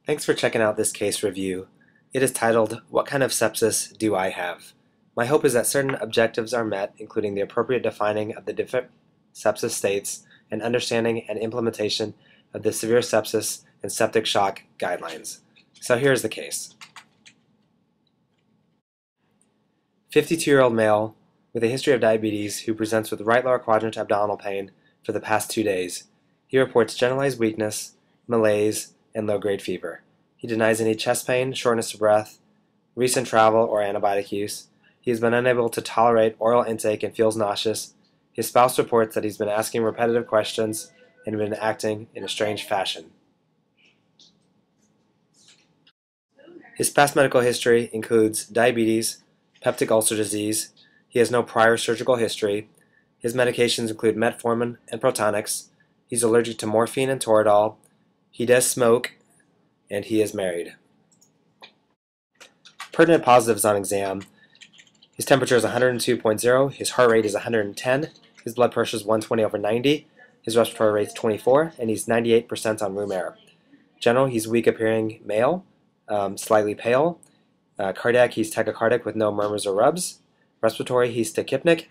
Thanks for checking out this case review. It is titled, What Kind of Sepsis Do I Have? My hope is that certain objectives are met, including the appropriate defining of the different sepsis states and understanding and implementation of the severe sepsis and septic shock guidelines. So here's the case. 52-year-old male with a history of diabetes who presents with right lower quadrant abdominal pain for the past 2 days. He reports generalized weakness, malaise, and low-grade fever. He denies any chest pain, shortness of breath, recent travel, or antibiotic use. He has been unable to tolerate oral intake and feels nauseous. His spouse reports that he's been asking repetitive questions and been acting in a strange fashion. His past medical history includes diabetes, peptic ulcer disease. He has no prior surgical history. His medications include metformin and Protonix. He's allergic to morphine and Toradol. He does smoke, and he is married. Pertinent positives on exam. His temperature is 102.0, his heart rate is 110, his blood pressure is 120/90, his respiratory rate is 24, and he's 98% on room air. General, he's weak appearing male, slightly pale. Cardiac, he's tachycardic with no murmurs or rubs. Respiratory, he's tachypnic.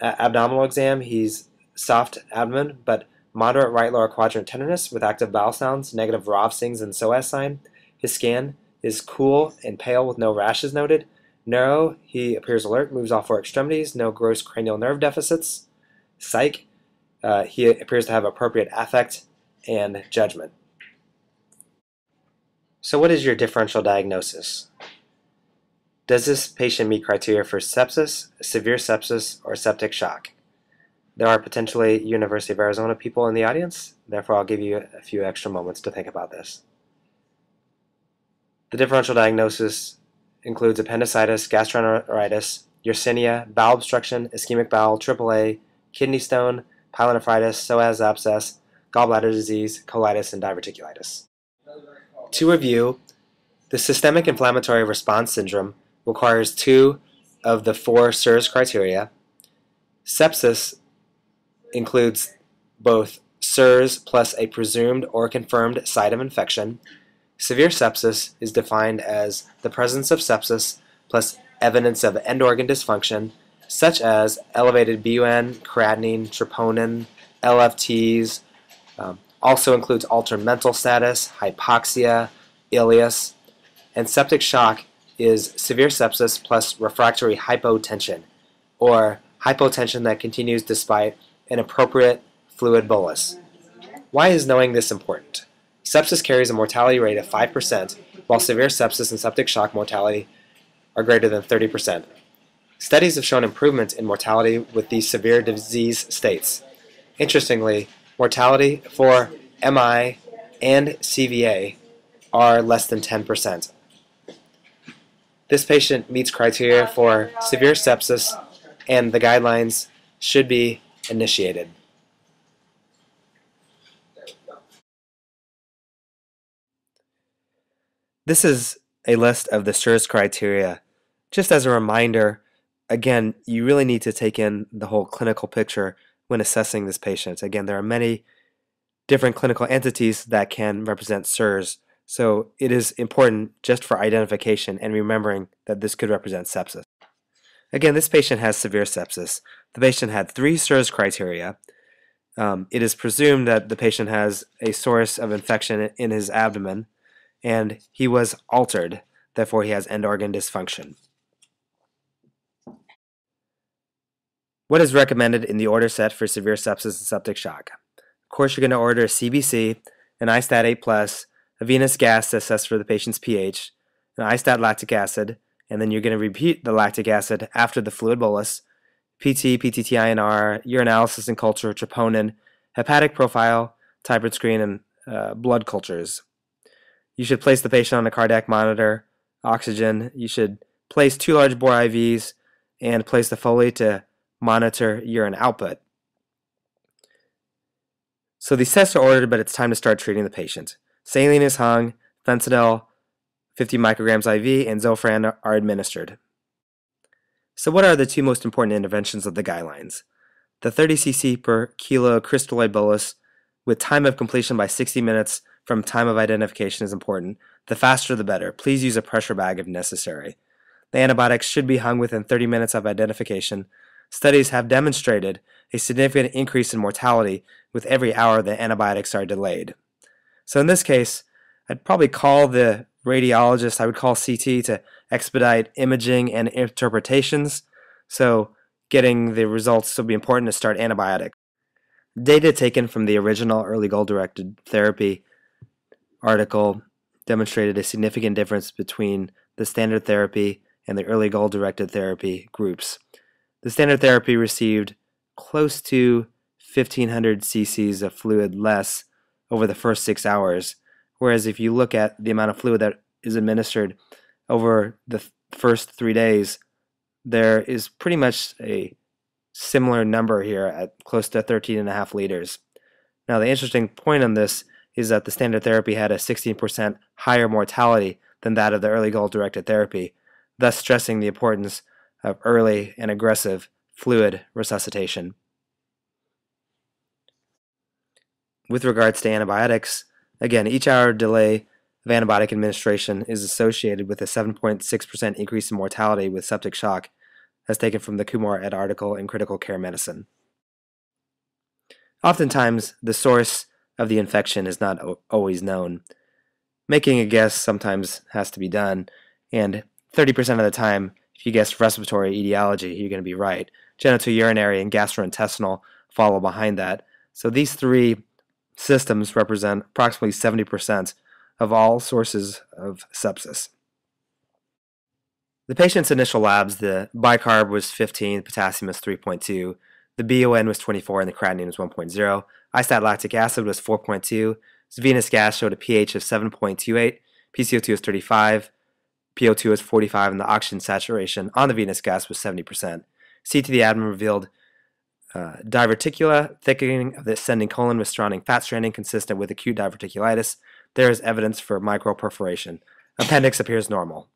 Abdominal exam, he's soft abdomen, but moderate right lower quadrant tenderness with active bowel sounds, negative Rav Sings and SOAS sign. His scan is cool and pale with no rashes noted. Neuro, he appears alert, moves all four extremities, no gross cranial nerve deficits. Psych, he appears to have appropriate affect and judgment. So what is your differential diagnosis? Does this patient meet criteria for sepsis, severe sepsis, or septic shock? There are potentially University of Arizona people in the audience, therefore I'll give you a few extra moments to think about this. The differential diagnosis includes appendicitis, gastroenteritis, Yersinia, bowel obstruction, ischemic bowel, AAA, kidney stone, pyelonephritis, psoas abscess, gallbladder disease, colitis, and diverticulitis. To review, the systemic inflammatory response syndrome requires 2 of the 4 SIRS criteria. Sepsis includes both SIRS plus a presumed or confirmed site of infection. Severe sepsis is defined as the presence of sepsis plus evidence of end organ dysfunction, such as elevated BUN, creatinine, troponin, LFTs. Also includes altered mental status, hypoxia, ileus. And septic shock is severe sepsis plus refractory hypotension, or hypotension that continues despite an appropriate fluid bolus. Why is knowing this important? Sepsis carries a mortality rate of 5%, while severe sepsis and septic shock mortality are greater than 30%. Studies have shown improvement in mortality with these severe disease states. Interestingly, mortality for MI and CVA are less than 10%. This patient meets criteria for severe sepsis, and the guidelines should be initiated. This is a list of the SIRS criteria. Just as a reminder, again, you really need to take in the whole clinical picture when assessing this patient. Again, there are many different clinical entities that can represent SIRS, so it is important just for identification and remembering that this could represent sepsis. Again, this patient has severe sepsis. The patient had 3 SIRS criteria. It is presumed that the patient has a source of infection in his abdomen, and he was altered, therefore he has end organ dysfunction. What is recommended in the order set for severe sepsis and septic shock? Of course, you're going to order a CBC, an ISTAT 8+, a venous gas to assess for the patient's pH, an ISTAT lactic acid, and then you're going to repeat the lactic acid after the fluid bolus, PT, PTT-INR, urinalysis and culture, troponin, hepatic profile, thyroid screen, and blood cultures. You should place the patient on a cardiac monitor, oxygen. You should place 2 large bore IVs and place the Foley to monitor urine output. So these tests are ordered, but it's time to start treating the patient. Saline is hung, fentanyl, 50 micrograms IV, and Zofran are administered. So what are the 2 most important interventions of the guidelines? The 30 cc per kilo crystalloid bolus with time of completion by 60 minutes from time of identification is important. The faster the better. Please use a pressure bag if necessary. The antibiotics should be hung within 30 minutes of identification. Studies have demonstrated a significant increase in mortality with every hour that antibiotics are delayed. So in this case, I'd probably call the radiologist, I would call CT to expedite imaging and interpretations. So getting the results will be important to start antibiotics. Data taken from the original early goal-directed therapy article demonstrated a significant difference between the standard therapy and the early goal-directed therapy groups. The standard therapy received close to 1,500 cc's of fluid less over the first 6 hours, whereas if you look at the amount of fluid that is administered over the first 3 days, there is pretty much a similar number here at close to 13.5 liters. Now, the interesting point on this is that the standard therapy had a 16% higher mortality than that of the early goal-directed therapy, thus stressing the importance of early and aggressive fluid resuscitation. With regards to antibiotics, again, each hour delay of antibiotic administration is associated with a 7.6% increase in mortality with septic shock, as taken from the Kumar et article in Critical Care Medicine. Oftentimes, the source of the infection is not always known. Making a guess sometimes has to be done, and 30% of the time, if you guess respiratory etiology, you're going to be right. Genitourinary and gastrointestinal follow behind that. So these three systems represent approximately 70% of all sources of sepsis. The patient's initial labs, the bicarb was 15, potassium was 3.2, the BON was 24, and the creatinine was 1.0. Istat lactic acid was 4.2. So venous gas showed a pH of 7.28, PCO2 was 35, PO2 was 45, and the oxygen saturation on the venous gas was 70%. CT of the abdomen revealed diverticula, thickening of the ascending colon with surrounding fat stranding consistent with acute diverticulitis. There is evidence for microperforation. Appendix appears normal.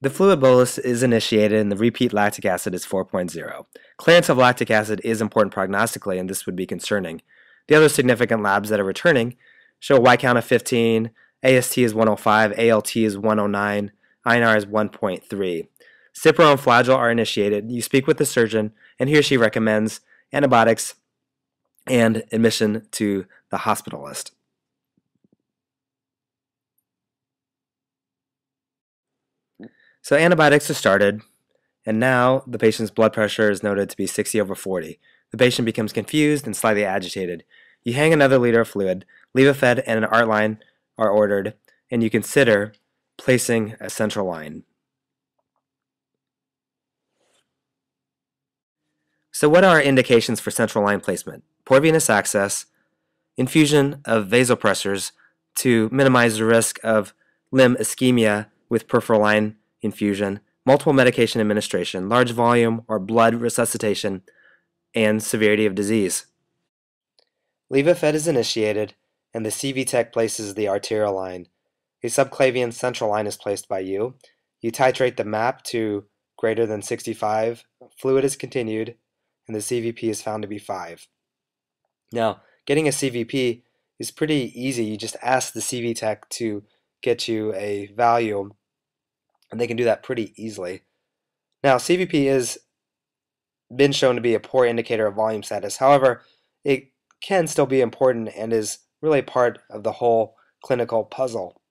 The fluid bolus is initiated and the repeat lactic acid is 4.0. Clearance of lactic acid is important prognostically, and this would be concerning. The other significant labs that are returning show a Y count of 15, AST is 105, ALT is 109, INR is 1.3. Cipro and Flagyl are initiated. You speak with the surgeon, and he or she recommends antibiotics and admission to the hospitalist. So antibiotics are started, and now the patient's blood pressure is noted to be 60/40. The patient becomes confused and slightly agitated. You hang another liter of fluid, Levophed and an art line are ordered, and you consider placing a central line. So what are our indications for central line placement? Poor venous access, infusion of vasopressors to minimize the risk of limb ischemia with peripheral line infusion, multiple medication administration, large volume or blood resuscitation, and severity of disease. Levophed is initiated, and the CV Tech places the arterial line. A subclavian central line is placed by you. You titrate the MAP to greater than 65, fluid is continued, and the CVP is found to be 5. Now, getting a CVP is pretty easy. You just ask the CV Tech to get you a value, and they can do that pretty easily. Now, CVP has been shown to be a poor indicator of volume status. However, it can still be important and is really part of the whole clinical puzzle.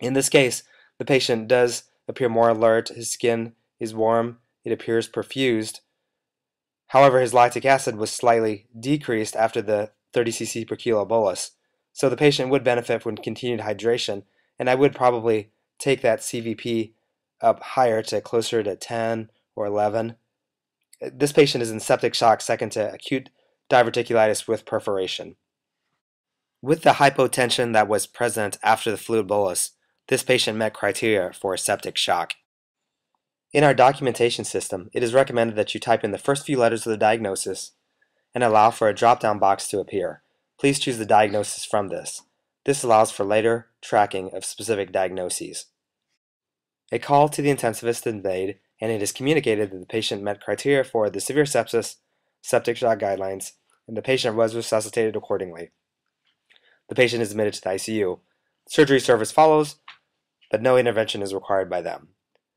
In this case, the patient does appear more alert, his skin is warm, it appears perfused. However, his lactic acid was slightly decreased after the 30 cc per kilo bolus. So the patient would benefit from continued hydration, and I would probably take that CVP up higher to closer to 10 or 11. This patient is in septic shock second to acute diverticulitis with perforation. With the hypotension that was present after the fluid bolus, this patient met criteria for septic shock. In our documentation system, it is recommended that you type in the first few letters of the diagnosis and allow for a drop-down box to appear. Please choose the diagnosis from this. This allows for later tracking of specific diagnoses. A call to the intensivist is made, and it is communicated that the patient met criteria for the severe sepsis, septic shock guidelines, and the patient was resuscitated accordingly. The patient is admitted to the ICU. Surgery service follows, but no intervention is required by them.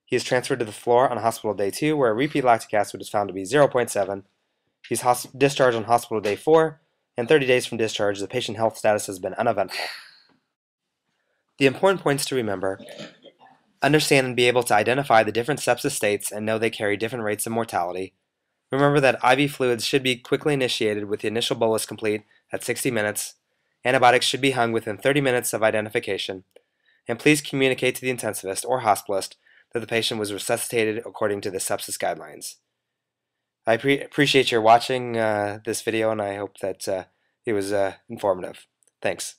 He is transferred to the floor on hospital day 2, where repeat lactic acid is found to be 0.7. He's discharged on hospital day 4, and 30 days from discharge, the patient health status has been uneventful. The important points to remember: understand and be able to identify the different sepsis states and know they carry different rates of mortality. Remember that IV fluids should be quickly initiated with the initial bolus complete at 60 minutes. Antibiotics should be hung within 30 minutes of identification. And please communicate to the intensivist or hospitalist that the patient was resuscitated according to the sepsis guidelines. I appreciate your watching this video, and I hope that it was informative. Thanks.